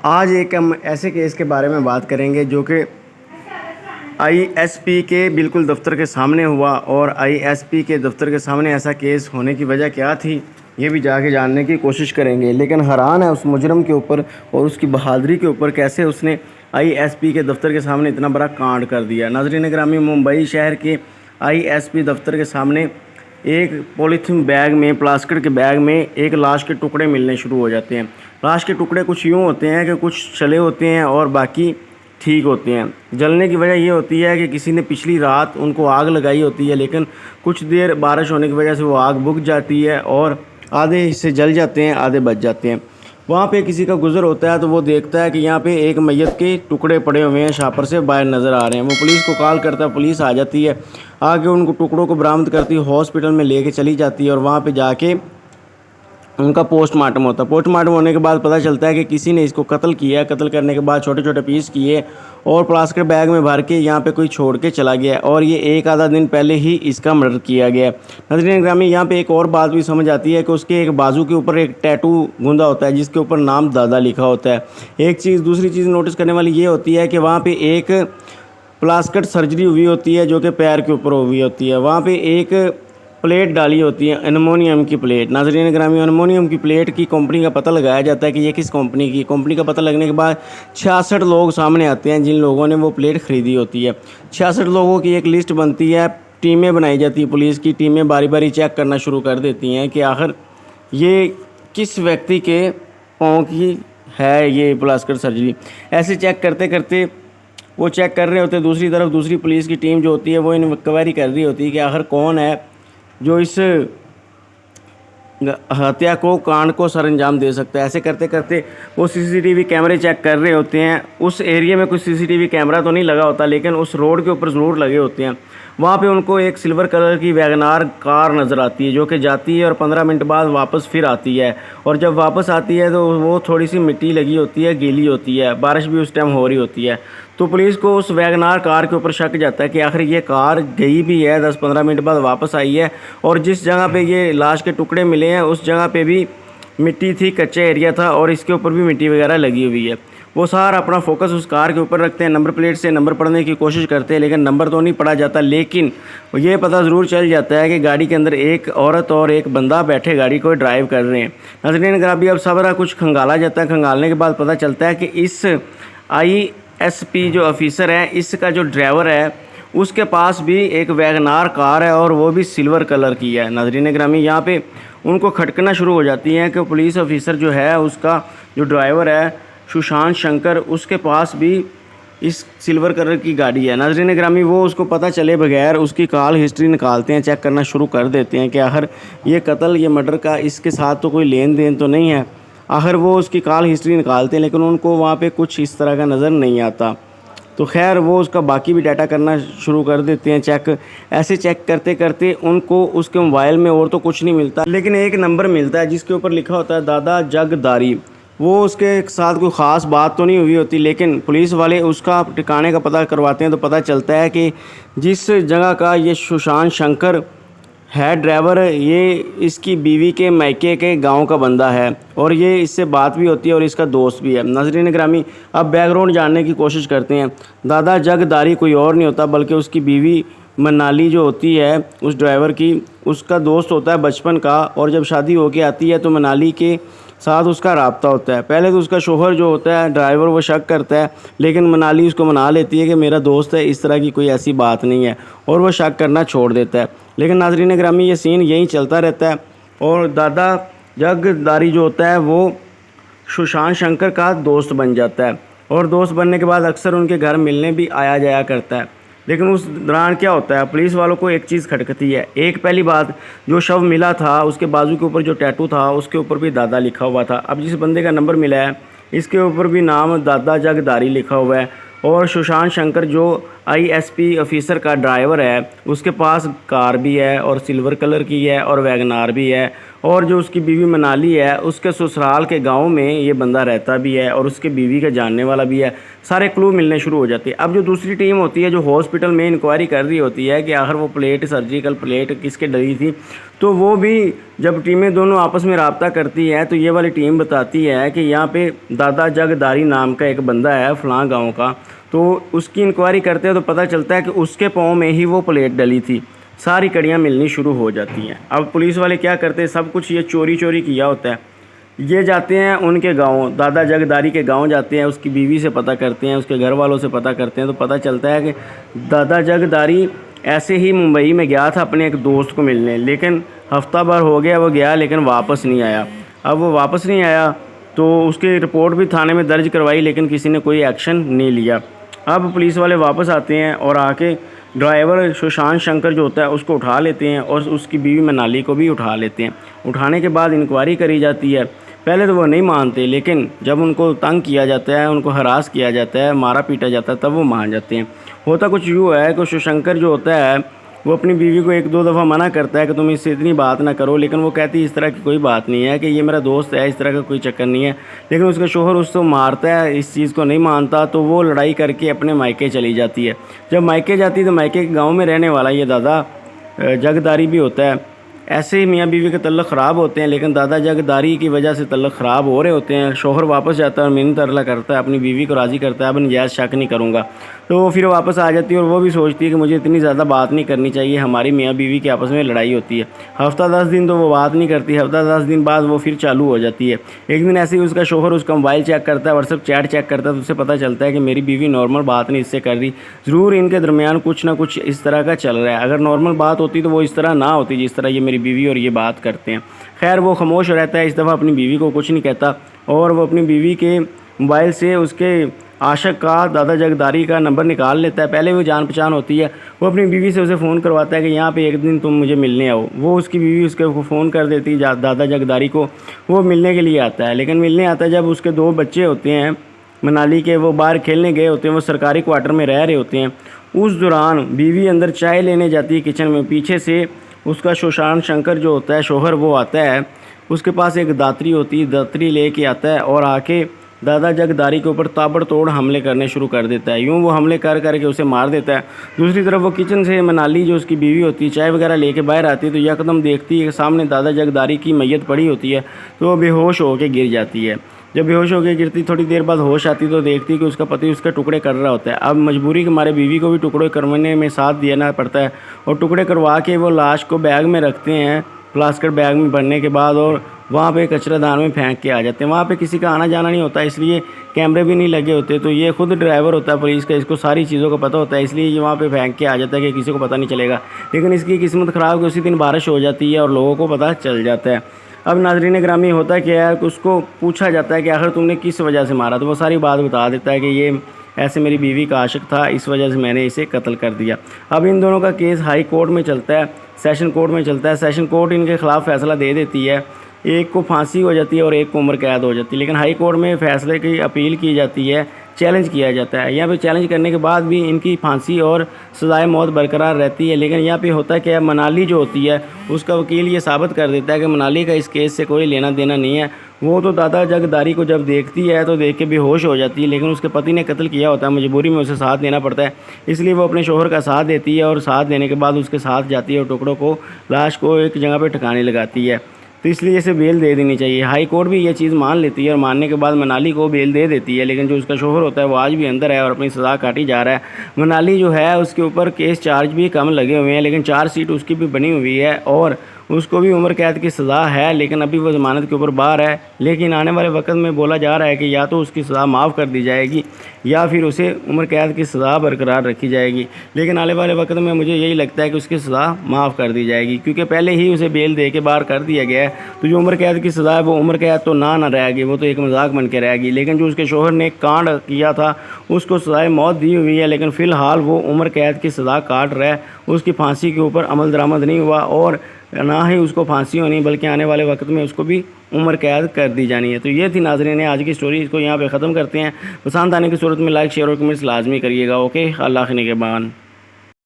آج ایک ہم ایسے کیس کے بارے میں بات کریں گے جو کہ آئی ایس پی کے بالکل دفتر کے سامنے ہوا، اور آئی ایس پی کے دفتر کے سامنے ایسا کیس ہونے کی وجہ کیا تھی یہ بھی جا کے جاننے کی کوشش کریں گے۔ لیکن حیران ہے اس مجرم کے اوپر اور اس کی بہادری کے اوپر، کیسے اس نے آئی ایس پی کے دفتر کے سامنے اتنا بڑا کانڈ کر دیا۔ ناظرین گرامی، ممبئی شہر کے آئی ایس پی دفتر کے سامنے ایک پولیتھین بیگ میں، پلاسٹک کے بیگ میں ایک لاش کے ٹکڑے ملنے شروع ہو جاتے ہیں۔ لاش کے ٹکڑے کچھ یوں ہوتے ہیں کہ کچھ چلے ہوتے ہیں اور باقی ٹھیک ہوتے ہیں۔ جلنے کی وجہ یہ ہوتی ہے کہ کسی نے پچھلی رات ان کو آگ لگائی ہوتی ہے، لیکن کچھ دیر بارش ہونے کی وجہ سے وہ آگ بجھ جاتی ہے اور آدھے حصے جل جاتے ہیں، آدھے بچ جاتے ہیں۔ وہاں پہ کسی کا گزر ہوتا ہے تو وہ دیکھتا ہے کہ یہاں پہ ایک میت کے ٹکڑے پڑے ہوئے ہیں، شاپر سے باہر نظر آ رہے ہیں۔ وہ پولیس کو کال کرتا ہے، پولیس آ جاتی ہے، آگے ان کو ٹکڑوں کو برآمد کرتی ہے، ہاسپٹل میں لے کے چلی جاتی ہے، اور وہاں پہ جا کے ان کا پوسٹ مارٹم ہوتا ہے۔ پوسٹ مارٹم ہونے کے بعد پتہ چلتا ہے کہ کسی نے اس کو قتل کیا ہے۔ قتل کرنے کے بعد چھوٹے چھوٹے پیس کیے اور پلاسٹک بیگ میں بھر کے یہاں پہ کوئی چھوڑ کے چلا گیا ہے، اور یہ ایک آدھا دن پہلے ہی اس کا مرڈر کیا گیا ہے۔ ناظرین گرامی، یہاں پہ ایک اور بات بھی سمجھ آتی ہے کہ اس کے ایک بازو کے اوپر ایک ٹیٹو گوندا ہوتا ہے جس کے اوپر نام دادا لکھا ہوتا ہے۔ ایک چیز، دوسری چیز نوٹس کرنے والی یہ ہوتی ہے کہ وہاں پہ ایک پلاسٹک سرجری ہوئی ہوتی ہے جو کہ پیر کے اوپر ہوئی ہوتی ہے۔ وہاں پہ ایک پلیٹ ڈالی ہوتی ہے، ایلومینیم کی پلیٹ۔ ناظرین گرامی، ایلومینیم کی پلیٹ کی کمپنی کا پتہ لگایا جاتا ہے کہ یہ کس کمپنی کا پتہ لگنے کے بعد 66 لوگ سامنے آتے ہیں جن لوگوں نے وہ پلیٹ خریدی ہوتی ہے۔ 66 لوگوں کی ایک لسٹ بنتی ہے، ٹیمیں بنائی جاتی ہیں، پولیس کی ٹیمیں باری باری چیک کرنا شروع کر دیتی ہیں کہ آخر یہ کس ویکتی کے پاؤں کی ہے یہ پلاسٹک سرجری۔ ایسے چیک کرتے کرتے وہ چیک کر رہے ہوتے ہیں، دوسری طرف دوسری پولیس کی ٹیم جو ہوتی ہے وہ انکوائری کر رہی ہوتی ہے کہ آخر کون ہے جو اس ہتیا کو، کانڈ کو سر انجام دے سکتا ہے۔ ایسے کرتے کرتے وہ CCTV کیمرے چیک کر رہے ہوتے ہیں۔ اس ایریے میں کوئی CCTV کیمرہ تو نہیں لگا ہوتا، لیکن اس روڈ کے اوپر ضرور لگے ہوتے ہیں۔ وہاں پہ ان کو ایک سلور کلر کی ویگنار کار نظر آتی ہے جو کہ جاتی ہے اور 15 منٹ بعد واپس پھر آتی ہے، اور جب واپس آتی ہے تو وہ تھوڑی سی مٹی لگی ہوتی ہے، گیلی ہوتی ہے، بارش بھی اس ٹائم ہو رہی ہوتی ہے۔ تو پولیس کو اس ویگنار کار کے اوپر شک جاتا ہے کہ آخر یہ کار گئی بھی ہے، 10-15 منٹ بعد واپس آئی ہے، اور جس جگہ پہ یہ لاش کے ٹکڑے ملے ہیں اس جگہ پہ بھی مٹی تھی، کچا ایریا تھا، اور اس کے اوپر بھی مٹی وغیرہ لگی ہوئی ہے۔ وہ سارا اپنا فوکس اس کار کے اوپر رکھتے ہیں، نمبر پلیٹ سے نمبر پڑھنے کی کوشش کرتے ہیں، لیکن نمبر تو نہیں پڑھا جاتا، لیکن یہ پتہ ضرور چل جاتا ہے کہ گاڑی کے اندر ایک عورت اور ایک بندہ بیٹھے گاڑی کو ڈرائیو کر رہے ہیں۔ ناظرین گرامی، اب سارا کچھ کھنگالا جاتا ہے۔ کھنگالنے کے بعد پتہ چلتا ہے کہ اس آئی ایس پی جو آفیسر ہے، اس کا جو ڈرائیور ہے، اس کے پاس بھی ایک ویگنار کار ہے اور وہ بھی سلور کلر کی ہے۔ ناظرین گرامی، یہاں پہ ان کو کھٹکنا شروع ہو جاتی ہیں کہ پولیس آفیسر جو ہے، اس کا جو ڈرائیور ہے سشانت شنکر، اس کے پاس بھی اس سلور کلر کی گاڑی ہے۔ ناظرین گرامی، وہ اس کو پتہ چلے بغیر اس کی کال ہسٹری نکالتے ہیں، چیک کرنا شروع کر دیتے ہیں کہ آخر یہ قتل، یہ مرڈر کا اس کے ساتھ تو کوئی لین دین تو نہیں ہے۔ آخر وہ اس کی کال ہسٹری نکالتے ہیں، لیکن ان کو وہاں پہ کچھ اس طرح کا نظر نہیں آتا۔ تو خیر وہ اس کا باقی بھی ڈیٹا کرنا شروع کر دیتے ہیں چیک۔ ایسے چیک کرتے کرتے ان کو اس کے موبائل میں اور تو کچھ نہیں ملتا، لیکن ایک نمبر ملتا ہے جس کے اوپر لکھا ہوتا ہے دادا جگ داری۔ وہ اس کے ساتھ کوئی خاص بات تو نہیں ہوئی ہوتی، لیکن پولیس والے اس کا ٹھکانے کا پتہ کرواتے ہیں تو پتہ چلتا ہے کہ جس جگہ کا یہ سشانت شنکر ہے ڈرائیور، یہ اس کی بیوی کے مائکے کے گاؤں کا بندہ ہے، اور یہ اس سے بات بھی ہوتی ہے اور اس کا دوست بھی ہے۔ ناظرین گرامی، اب بیک گراؤنڈ جاننے کی کوشش کرتے ہیں۔ دادا جگ داری کوئی اور نہیں ہوتا بلکہ اس کی بیوی منالی جو ہوتی ہے اس ڈرائیور کی، اس کا دوست ہوتا ہے بچپن کا، اور جب شادی ہو کے آتی ہے تو منالی کے ساتھ اس کا رابطہ ہوتا ہے۔ پہلے تو اس کا شوہر جو ہوتا ہے ڈرائیور، وہ شک کرتا ہے، لیکن منالی اس کو منا لیتی ہے کہ میرا دوست ہے، اس طرح کی کوئی ایسی بات نہیں ہے، اور وہ شک کرنا چھوڑ دیتا ہے۔ لیکن ناظرین گرامی، یہ سین یہیں چلتا رہتا ہے، اور دادا جگ داری جو ہوتا ہے وہ سشانت شنکر کا دوست بن جاتا ہے، اور دوست بننے کے بعد اکثر ان کے گھر ملنے بھی آیا جایا کرتا ہے۔ لیکن اس دوران کیا ہوتا ہے، پولیس والوں کو ایک چیز کھٹکتی ہے۔ ایک پہلی بات، جو شو ملا تھا اس کے بازو کے اوپر جو ٹیٹو تھا اس کے اوپر بھی دادا لکھا ہوا تھا۔ اب جس بندے کا نمبر ملا ہے اس کے اوپر بھی نام دادا جگ داری لکھا ہوا ہے، اور سشانت شنکر جو آئی ایس پی آفیسر کا ڈرائیور ہے، اس کے پاس کار بھی ہے اور سلور کلر کی ہے اور ویگنار بھی ہے، اور جو اس کی بیوی منالی ہے اس کے سسرال کے گاؤں میں یہ بندہ رہتا بھی ہے اور اس کے بیوی کا جاننے والا بھی ہے. سارے کلو ملنے شروع ہو جاتے ہیں. اب جو دوسری ٹیم ہوتی ہے جو ہاسپٹل میں انکوائری کر رہی ہوتی ہے کہ آخر وہ پلیٹ سرجیکل پلیٹ کس کے ڈلی تھی, تو وہ بھی جب ٹیمیں دونوں آپس میں رابطہ کرتی ہے تو یہ والی ٹیم بتاتی ہے کہ یہاں پہ دادا جگ داری نام کا ایک بندہ ہے فلاں گاؤں کا, تو اس کی انکوائری کرتے ہیں تو پتہ چلتا ہے کہ اس کے پاؤں میں ہی وہ پلیٹ ڈلی تھی. ساری کڑیاں ملنی شروع ہو جاتی ہیں. اب پولیس والے کیا کرتے ہیں, سب کچھ یہ چوری کیا ہوتا ہے. یہ جاتے ہیں ان کے گاؤں, دادا جگ داری کے گاؤں جاتے ہیں, اس کی بیوی سے پتہ کرتے ہیں, اس کے گھر والوں سے پتہ کرتے ہیں, تو پتہ چلتا ہے کہ دادا جگ داری ایسے ہی ممبئی میں گیا تھا اپنے ایک دوست کو ملنے, لیکن ہفتہ بھر ہو گیا وہ گیا لیکن واپس نہیں آیا. اب وہ واپس نہیں آیا تو اس کی رپورٹ بھی تھانے میں درج کروائی لیکن کسی نے کوئی ایکشن نہیں لیا. اب پولیس والے واپس آتے ہیں اور آ کے ڈرائیور سوشانت شنکر جو ہوتا ہے اس کو اٹھا لیتے ہیں اور اس کی بیوی منالی کو بھی اٹھا لیتے ہیں. اٹھانے کے بعد انکوائری کری جاتی ہے. پہلے تو وہ نہیں مانتے, لیکن جب ان کو تنگ کیا جاتا ہے, ان کو ہراس کیا جاتا ہے, مارا پیٹا جاتا ہے, تب وہ مان جاتے ہیں. ہوتا کچھ یوں ہے کہ شنکر جو ہوتا ہے وہ اپنی بیوی کو 1-2 دفعہ منع کرتا ہے کہ تم اس سے اتنی بات نہ کرو, لیکن وہ کہتی ہے اس طرح کی کوئی بات نہیں ہے, کہ یہ میرا دوست ہے, اس طرح کا کوئی چکر نہیں ہے. لیکن اس کا شوہر اس کو مارتا ہے, اس چیز کو نہیں مانتا, تو وہ لڑائی کر کے اپنے مائکے چلی جاتی ہے. جب مائکے جاتی ہے تو مائکے کے گاؤں میں رہنے والا یہ دادا جگداری بھی ہوتا ہے. ایسے ہی میاں بیوی کے تعلق خراب ہوتے ہیں, لیکن دادا جگداری کی وجہ سے تعلق خراب ہو رہے ہوتے ہیں. شوہر واپس جاتا ہے اور منت ارلا کرتا ہے, اپنی بیوی کو راضی کرتا ہے, اب نجائز شک نہیں کروں گا. تو وہ پھر واپس آ جاتی ہے اور وہ بھی سوچتی ہے کہ مجھے اتنی زیادہ بات نہیں کرنی چاہیے, ہماری میاں بیوی کے آپس میں لڑائی ہوتی ہے. ہفتہ 10 دن تو وہ بات نہیں کرتی, ہفتہ 10 دن بعد وہ پھر چالو ہو جاتی ہے. ایک دن ایسے ہی اس کا شوہر اس کا موبائل چیک کرتا ہے, واٹس ایپ چیٹ چیک کرتا ہے, تو اسے پتہ چلتا ہے کہ میری بیوی نارمل بات نہیں اس سے کر رہی, ضرور ان کے درمیان کچھ نہ کچھ اس طرح کا چل رہا ہے. اگر نارمل بات ہوتی تو وہ اس طرح نہ ہوتی جس طرح یہ میری بیوی اور یہ بات کرتے ہیں. خیر وہ خاموش رہتا ہے, اس دفعہ اپنی بیوی کو کچھ نہیں کہتا, اور وہ اپنی بیوی کے موبائل سے اس کے عاشق کا دادا جگداری کا نمبر نکال لیتا ہے. پہلے وہ جان پہچان ہوتی ہے, وہ اپنی بیوی سے اسے فون کرواتا ہے کہ یہاں پہ ایک دن تم مجھے ملنے آؤ. وہ اس کی بیوی اس کو فون کر دیتی ہے دادا جگداری کو, وہ ملنے کے لیے آتا ہے. لیکن ملنے آتا ہے جب اس کے 2 بچے ہوتے ہیں منالی کے, وہ باہر کھیلنے گئے ہوتے ہیں, وہ سرکاری کوارٹر میں رہ رہے ہوتے ہیں. اس دوران بیوی اندر چائے لینے جاتی ہے کچن میں, پیچھے سے اس کا سوشانت شنکر جو ہوتا ہے شوہر وہ آتا ہے, اس کے پاس ایک داتری ہوتی ہے, داتری لے کے آتا ہے اور آ کے دادا جگداری کے اوپر تابڑ توڑ حملے کرنے شروع کر دیتا ہے. یوں وہ حملے کر کے اسے مار دیتا ہے. دوسری طرف وہ کچن سے منالی جو اس کی بیوی ہوتی ہے چائے وغیرہ لے کے باہر آتی ہے, تو یکدم دیکھتی ہے کہ سامنے دادا جگداری کی میت پڑی ہوتی ہے, تو وہ بے ہوش ہو کے گر جاتی ہے. جب بے ہوش ہو کے گرتی, تھوڑی دیر بعد ہوش آتی تو دیکھتی کہ اس کا پتی اس کے ٹکڑے کر رہا ہوتا ہے. اب مجبوری کے مارے بیوی کو بھی ٹکڑے کروانے میں ساتھ دینا پڑتا ہے, اور ٹکڑے کروا کے وہ لاش کو بیگ میں رکھتے ہیں, پلاسٹک بیگ میں بھرنے کے بعد, اور وہاں پہ کچرا دان میں پھینک کے آ جاتے ہیں. وہاں پہ کسی کا آنا جانا نہیں ہوتا, اس لیے کیمرے بھی نہیں لگے ہوتے, تو یہ خود ڈرائیور ہوتا ہے پولیس کا, اس کو ساری چیزوں کا پتہ ہوتا ہے, اس لیے یہ وہاں پہ پھینک کے آ جاتا ہے کہ کسی کو پتہ نہیں چلے گا. لیکن اس کی قسمت خراب کہ اسی دن بارش ہو جاتی ہے اور لوگوں کو پتہ چل جاتا ہے. اب ناظرین گرامی ہوتا کیا ہے کہ اس کو پوچھا جاتا ہے کہ آخر تم نے کس وجہ سے مارا, تو وہ ساری بات بتا دیتا ہے کہ یہ ایسے میری بیوی کا عاشق تھا, اس وجہ سے میں نے اسے قتل کر دیا. اب ان دونوں کا کیس ہائی کورٹ میں چلتا ہے, سیشن کورٹ میں چلتا ہے. سیشن کورٹ ان کے خلاف فیصلہ دے دیتی ہے, ایک کو پھانسی ہو جاتی ہے اور ایک کو عمر قید ہو جاتی ہے. لیکن ہائی کورٹ میں فیصلے کی اپیل کی جاتی ہے, چیلنج کیا جاتا ہے. یہاں پہ چیلنج کرنے کے بعد بھی ان کی پھانسی اور سزائے موت برقرار رہتی ہے. لیکن یہاں پہ ہوتا ہے کہ منالی جو ہوتی ہے اس کا وکیل یہ ثابت کر دیتا ہے کہ منالی کا اس کیس سے کوئی لینا دینا نہیں ہے. وہ تو دادا جگداری کو جب دیکھتی ہے تو دیکھ کے بے ہوش ہو جاتی ہے, لیکن اس کے پتی نے قتل کیا ہوتا ہے, مجبوری میں اسے ساتھ دینا پڑتا ہے, اس لیے وہ اپنے شوہر کا ساتھ دیتی ہے, اور ساتھ دینے کے بعد اس کے ساتھ جاتی ہے اور ٹکڑوں کو لاش کو ایک جگہ پہ ٹھکانے لگاتی ہے. تو اس لیے اسے بیل دے دینی چاہیے. ہائی کورٹ بھی یہ چیز مان لیتی ہے, اور ماننے کے بعد منالی کو بیل دے دیتی ہے. لیکن جو اس کا شوہر ہوتا ہے وہ آج بھی اندر ہے اور اپنی سزا کاٹی جا رہا ہے. منالی جو ہے اس کے اوپر کیس چارج بھی کم لگے ہوئے ہیں, لیکن 4 سیٹ اس کی بھی بنی ہوئی ہے, اور اس کو بھی عمر قید کی سزا ہے, لیکن ابھی وہ ضمانت کے اوپر باہر ہے. لیکن آنے والے وقت میں بولا جا رہا ہے کہ یا تو اس کی سزا معاف کر دی جائے گی یا پھر اسے عمر قید کی سزا برقرار رکھی جائے گی. لیکن آنے والے وقت میں مجھے یہی لگتا ہے کہ اس کی سزا معاف کر دی جائے گی, کیونکہ پہلے ہی اسے بیل دے کے باہر کر دیا گیا ہے. تو جو عمر قید کی سزا ہے وہ عمر قید تو نہ رہے گی, وہ تو ایک مذاق بن کے رہے گی. لیکن جو اس کے شوہر نے کانڈ کیا تھا اس کو سزائے موت دی ہوئی ہے, لیکن فی الحال وہ عمر قید کی سزا کاٹ رہا ہے. اس کی پھانسی کے اوپر عمل درآمد نہیں ہوا, اور نہ ہی اس کو پھانسی ہونی, بلکہ آنے والے وقت میں اس کو بھی عمر قید کر دی جانی ہے. تو یہ تھی ناظرین آج کی سٹوری, اس کو یہاں پہ ختم کرتے ہیں. پسند آنے کی صورت میں لائک شیئر اور کمنٹس لازمی کریے گا. اوکے, اللہ کے نگہبان.